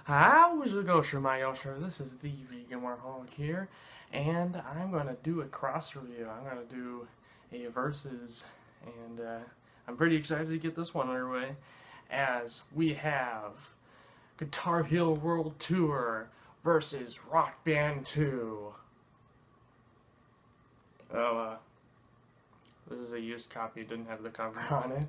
How's it go, my Yosher? This is the Vegan Warholic here, and I'm going to do a cross review. I'm going to do a versus, and I'm pretty excited to get this one underway, as we have Guitar Hero World Tour versus Rock Band 2. Oh, this is a used copy, it didn't have the cover on it.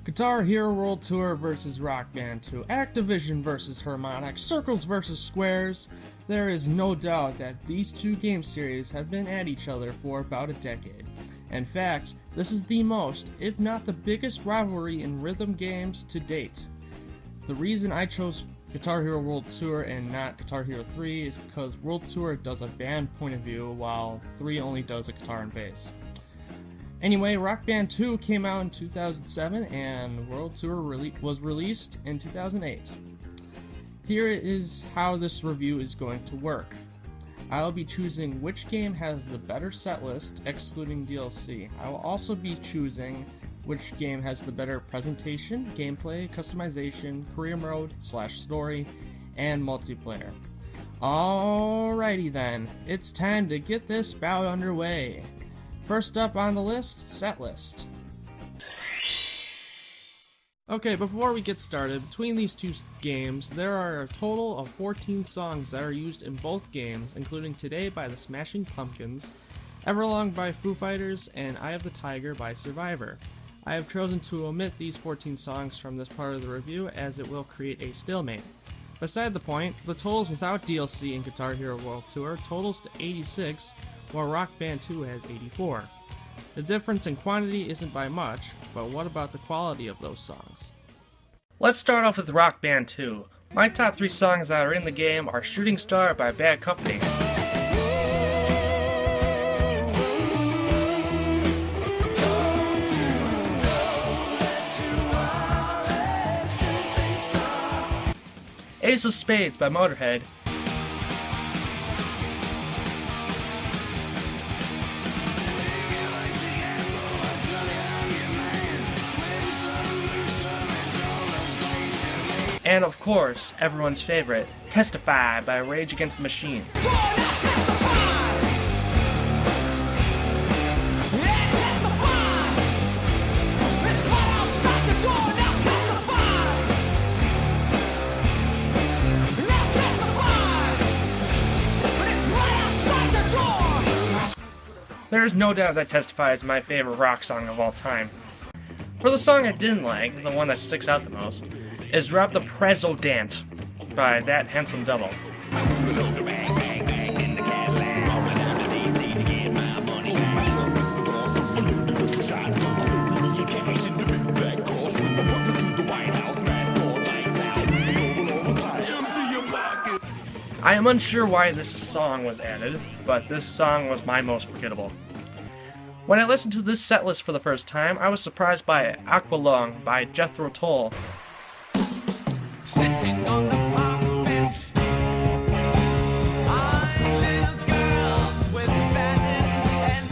Guitar Hero World Tour versus Rock Band 2, Activision versus Harmonix, Circles versus Squares. There is no doubt that these two game series have been at each other for about a decade. In fact, this is the most, if not the biggest rivalry in Rythem games to date. The reason I chose Guitar Hero World Tour and not Guitar Hero 3 is because World Tour does a band point of view while 3 only does a guitar and bass. Anyway, Rock Band 2 came out in 2007 and World Tour was released in 2008. Here is how this review is going to work. I'll be choosing which game has the better set list, excluding DLC. I will also be choosing which game has the better presentation, gameplay, customization, career mode / story, and multiplayer. Alrighty then, it's time to get this bout underway. First up on the list, Setlist. Okay, before we get started, between these two games, there are a total of 14 songs that are used in both games, including Today by the Smashing Pumpkins, Everlong by Foo Fighters, and Eye of the Tiger by Survivor. I have chosen to omit these 14 songs from this part of the review as it will create a stalemate. Beside the point, the totals without DLC in Guitar Hero World Tour totals to 86, while Rock Band 2 has 84. The difference in quantity isn't by much, but what about the quality of those songs? Let's start off with Rock Band 2. My top 3 songs that are in the game are Shooting Star by Bad Company, Ace of Spades by Motorhead, and of course, everyone's favorite, Testify by Rage Against the Machine. There is no doubt that Testify is my favorite rock song of all time. For the song I didn't like, the one that sticks out the most, is Rob the President by That Handsome Devil. I am unsure why this song was added, but this song was my most forgettable. When I listened to this set list for the first time, I was surprised by Aqualung by Jethro Tull. Sitting on the park bench, I little girl with bad intent.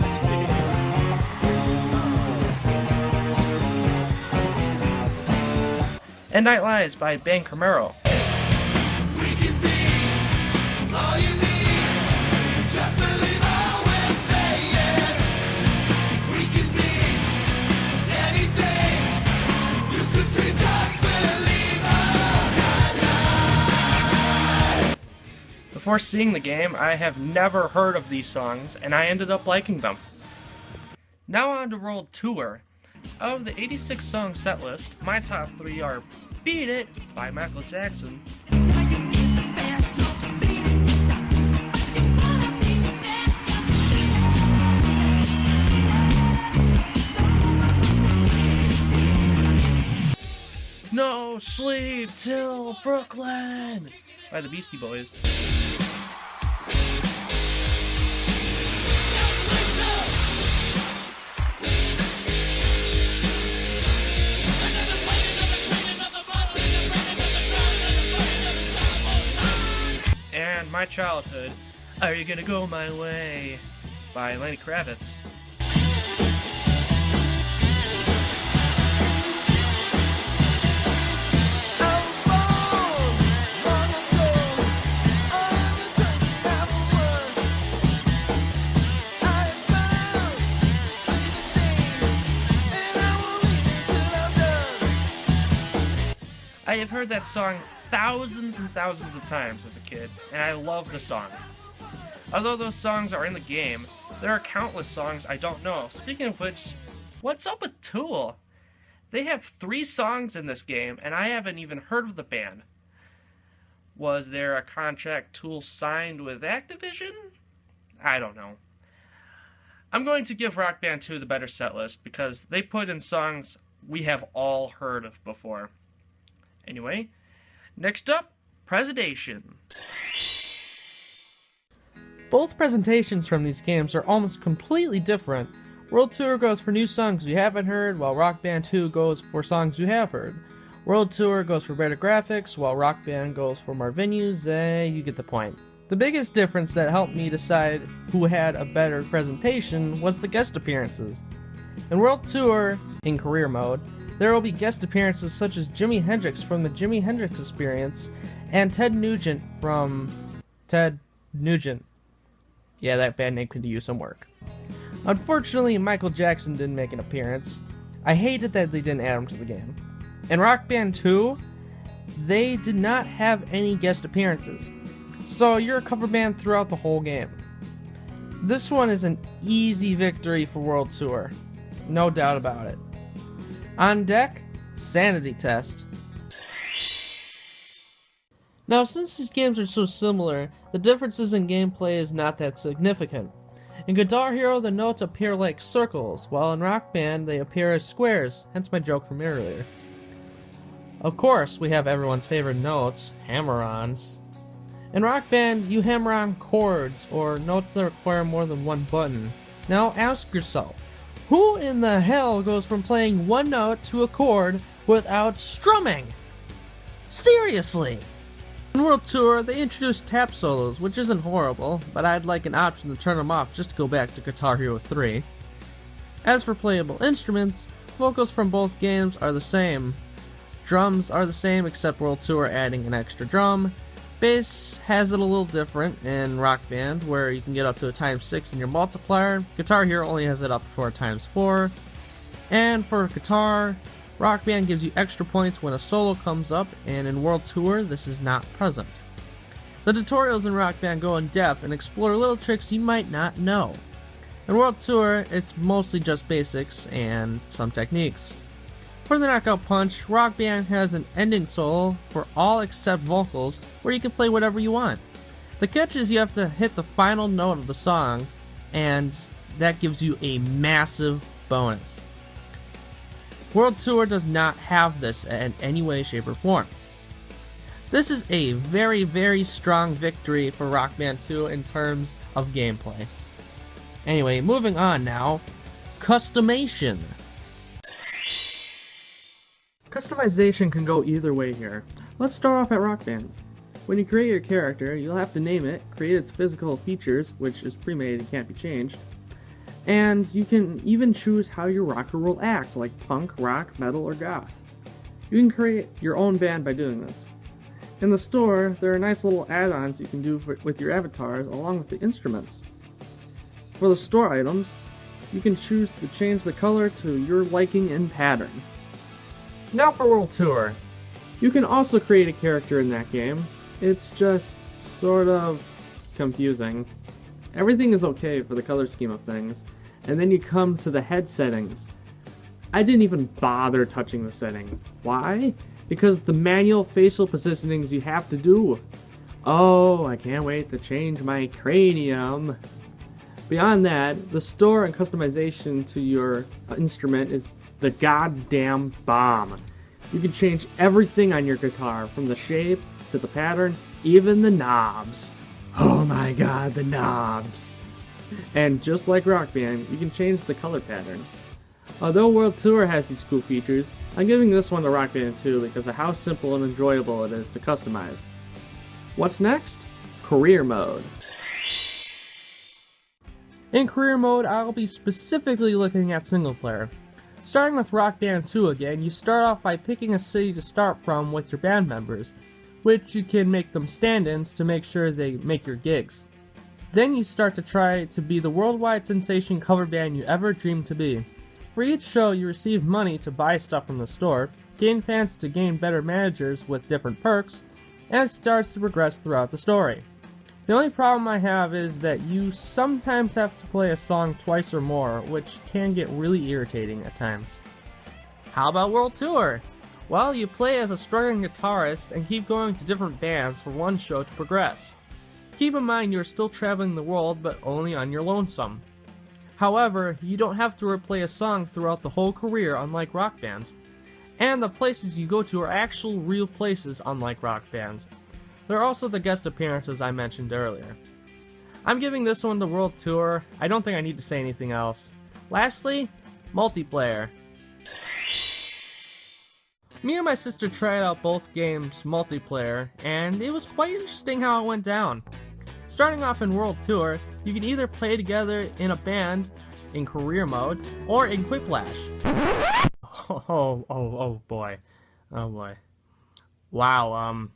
And Night Lies by Ben Camaro. We can be all you need, just believe all we're saying. We can be anything you could dream, just believe all our lives. Before seeing the game, I have never heard of these songs, and I ended up liking them. Now on to World Tour. Out of the 86 song set list, my top 3 are Beat It by Michael Jackson, No Sleep Till Brooklyn by the Beastie Boys, Band, My Childhood, Are You Gonna Go My Way by Lenny Kravitz. I have heard that song thousands and thousands of times as a kid, and I love the song. Although those songs are in the game, there are countless songs I don't know. Speaking of which, what's up with Tool? They have 3 songs in this game, and I haven't even heard of the band. Was there a contract Tool signed with Activision? I don't know. I'm going to give Rock Band 2 the better set list because they put in songs we have all heard of before. Anyway, next up, Presentation. Both presentations from these games are almost completely different. World Tour goes for new songs you haven't heard, while Rock Band 2 goes for songs you have heard. World Tour goes for better graphics, while Rock Band goes for more venues, you get the point. The biggest difference that helped me decide who had a better presentation was the guest appearances. In World Tour, in career mode, there will be guest appearances such as Jimi Hendrix from the Jimi Hendrix Experience and Ted Nugent from Ted Nugent. Yeah, that band name could use some work. Unfortunately, Michael Jackson didn't make an appearance. I hated that they didn't add him to the game. In Rock Band 2, they did not have any guest appearances, so you're a cover band throughout the whole game. This one is an easy victory for World Tour, no doubt about it. On deck, Sanity Test. Now, since these games are so similar, the differences in gameplay is not that significant. In Guitar Hero, the notes appear like circles, while in Rock Band, they appear as squares, hence my joke from earlier. Of course, we have everyone's favorite notes, hammer-ons. In Rock Band, you hammer on chords, or notes that require more than one button. Now ask yourself, who in the hell goes from playing one note to a chord without strumming? Seriously! In World Tour, they introduced tap solos, which isn't horrible, but I'd like an option to turn them off just to go back to Guitar Hero 3. As for playable instruments, vocals from both games are the same. Drums are the same except World Tour adding an extra drum. Bass has it a little different in Rock Band, where you can get up to a ×6 in your multiplier. Guitar Hero only has it up for a ×4. And for guitar, Rock Band gives you extra points when a solo comes up, and in World Tour, this is not present. The tutorials in Rock Band go in depth and explore little tricks you might not know. In World Tour, it's mostly just basics and some techniques. For the Knockout Punch, Rock Band has an ending solo for all except vocals, where you can play whatever you want. The catch is you have to hit the final note of the song, and that gives you a massive bonus. World Tour does not have this in any way, shape, or form. This is a very, very strong victory for Rock Band 2 in terms of gameplay. Anyway, moving on now. Customation. Customization can go either way here. Let's start off at Rock Band. When you create your character, you'll have to name it, create its physical features, which is pre-made and can't be changed, and you can even choose how your rocker will act, like punk, rock, metal, or goth. You can create your own band by doing this. In the store, there are nice little add-ons you can do with your avatars along with the instruments. For the store items, you can choose to change the color to your liking and pattern. Now for World Tour. You can also create a character in that game. It's just sort of confusing. Everything is okay for the color scheme of things, and then you come to the head settings. I didn't even bother touching the setting. Why? Because the manual facial positionings you have to do. Oh, I can't wait to change my cranium. Beyond that, the store and customization to your instrument is the goddamn bomb. You can change everything on your guitar, from the shape to the pattern, even the knobs. Oh my god, the knobs. And just like Rock Band, you can change the color pattern. Although World Tour has these cool features, I'm giving this one to Rock Band 2 because of how simple and enjoyable it is to customize. What's next? Career Mode. In Career Mode, I'll be specifically looking at single player. Starting with Rock Band 2 again, you start off by picking a city to start from with your band members, which you can make them stand-ins to make sure they make your gigs. Then you start to try to be the worldwide sensation cover band you ever dreamed to be. For each show, you receive money to buy stuff from the store, gain fans to gain better managers with different perks, and it starts to progress throughout the story. The only problem I have is that you sometimes have to play a song twice or more, which can get really irritating at times. How about World Tour? Well, you play as a struggling guitarist and keep going to different bands for one show to progress. Keep in mind you're still traveling the world, but only on your lonesome. However, you don't have to replay a song throughout the whole career, unlike rock bands. And the places you go to are actual real places, unlike rock bands. There are also the guest appearances I mentioned earlier. I'm giving this one the World Tour. I don't think I need to say anything else. Lastly, multiplayer. Me and my sister tried out both games multiplayer, and it was quite interesting how it went down. Starting off in World Tour, you can either play together in a band in Career Mode or in Quiplash. Oh boy. Wow,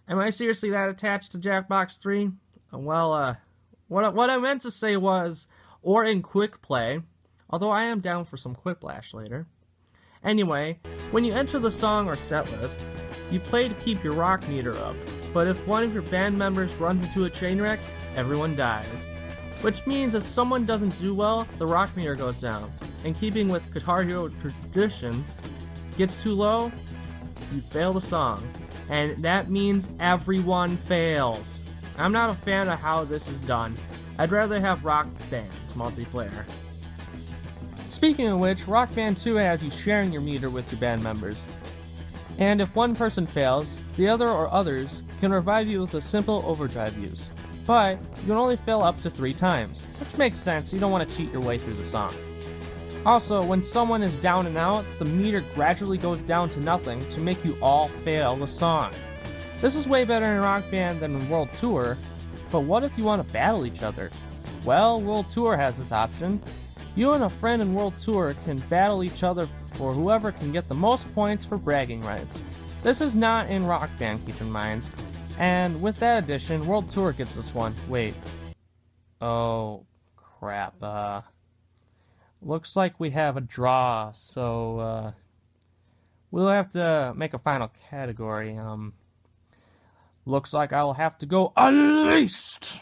am I seriously that attached to Jackbox 3? Well, what I meant to say was, or in Quick Play, although I am down for some Quiplash later. Anyway, when you enter the song or set list, you play to keep your rock meter up, but if one of your band members runs into a train wreck, everyone dies. Which means if someone doesn't do well, the rock meter goes down, and keeping with Guitar Hero tradition, gets too low, you fail the song. And that means everyone fails. I'm not a fan of how this is done. I'd rather have Rock Band's multiplayer. Speaking of which, Rock Band 2 has you sharing your meter with your band members. And if one person fails, the other or others can revive you with a simple overdrive use. But you can only fail up to 3 times, which makes sense, you don't want to cheat your way through the song. Also, when someone is down and out, the meter gradually goes down to nothing to make you all fail the song. This is way better in Rock Band than in World Tour, but what if you want to battle each other? Well, World Tour has this option. You and a friend in World Tour can battle each other for whoever can get the most points for bragging rights. This is not in Rock Band, keep in mind. And with that addition, World Tour gets this one. Wait. Oh, crap. Looks like we have a draw, so, we'll have to make a final category. Looks like I'll have to go Unleashed!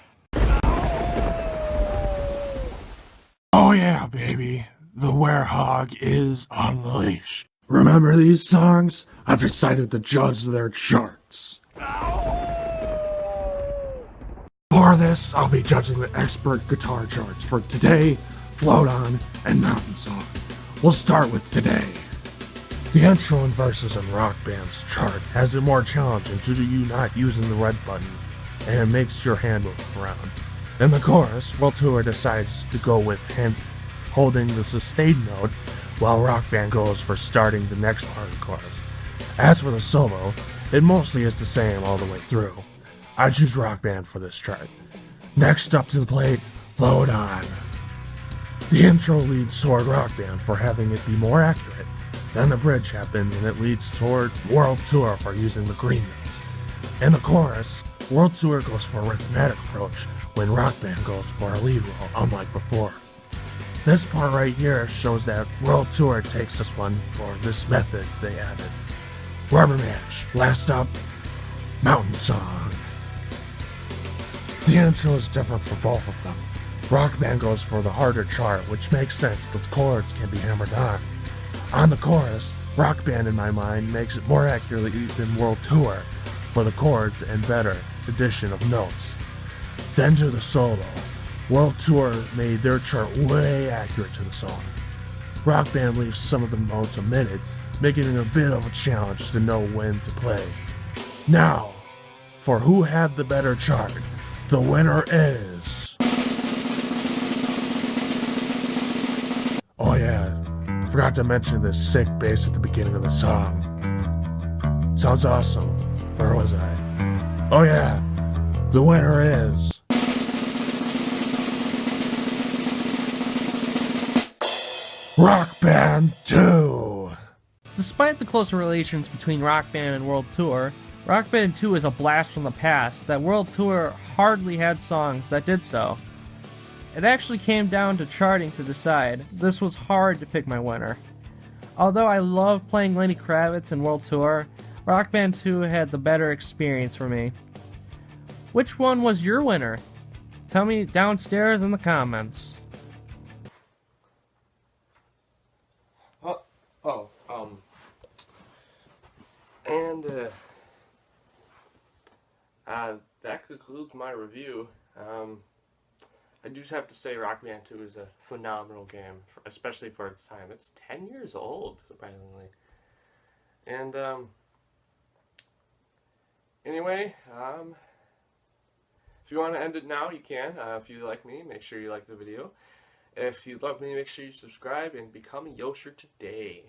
Oh yeah, baby. The werehog is unleashed. Remember these songs? I've decided to judge their charts. For this, I'll be judging the expert guitar charts for Today, Float On, and Mountain Song. We'll start with Today. The intro and verses in Rock Band's chart has it more challenging due to you not using the red button, and it makes your hand move around. In the chorus, World Tour decides to go with hand holding the sustained note, while Rock Band goes for starting the next part of the chorus. As for the solo, it mostly is the same all the way through. I choose Rock Band for this chart. Next up to the plate, Float On. The intro leads toward Rock Band for having it be more accurate. Then the bridge happens and it leads toward World Tour for using the green notes. In the chorus, World Tour goes for a rhythmic approach when Rock Band goes for a lead roll, unlike before. This part right here shows that World Tour takes this one for this method they added. Rubber match. Last up, Mountain Song. The intro is different for both of them. Rock Band goes for the harder chart, which makes sense, the chords can be hammered on. On the chorus, Rock Band in my mind makes it more accurately than World Tour for the chords and better addition of notes. Then to the solo. World Tour made their chart way accurate to the song. Rock Band leaves some of the notes omitted, making it a bit of a challenge to know when to play. Now, for who had the better chart, the winner is... Oh yeah, forgot to mention this sick bass at the beginning of the song. Sounds awesome. Where was I? Oh yeah, The winner is... Rock Band 2! Despite the close relations between Rock Band and World Tour, Rock Band 2 is a blast from the past that World Tour hardly had songs that did so. It actually came down to charting to decide. This was hard to pick my winner. Although I love playing Lenny Kravitz in World Tour, Rock Band 2 had the better experience for me. Which one was your winner? Tell me downstairs in the comments. That concludes my review. I just have to say Rock Band 2 is a phenomenal game, especially for its time. It's 10 years old, surprisingly. And, anyway, if you want to end it now, you can. If you like me, make sure you like the video. If you love me, make sure you subscribe and become a Yosher today.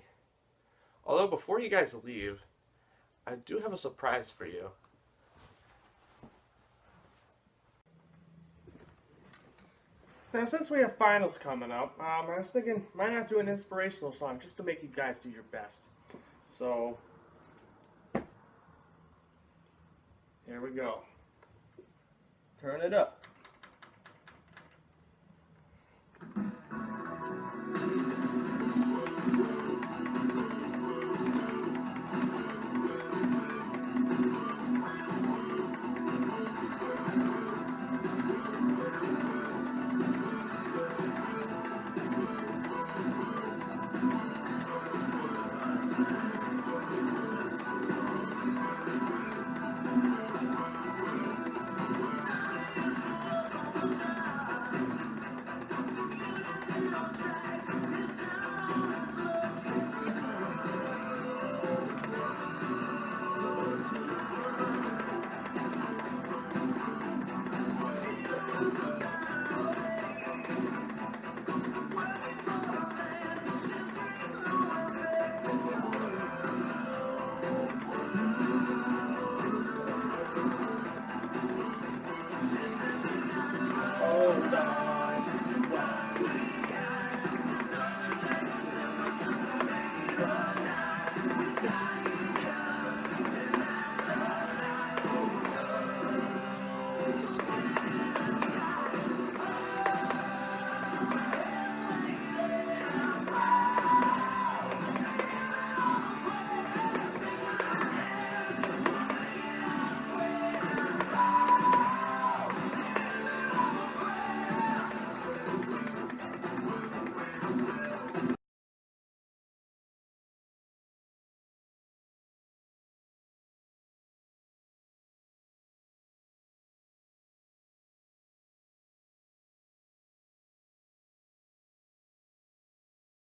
Although, before you guys leave, I do have a surprise for you. Now, since we have finals coming up, I was thinking, why not do an inspirational song just to make you guys do your best? So, here we go. Turn it up.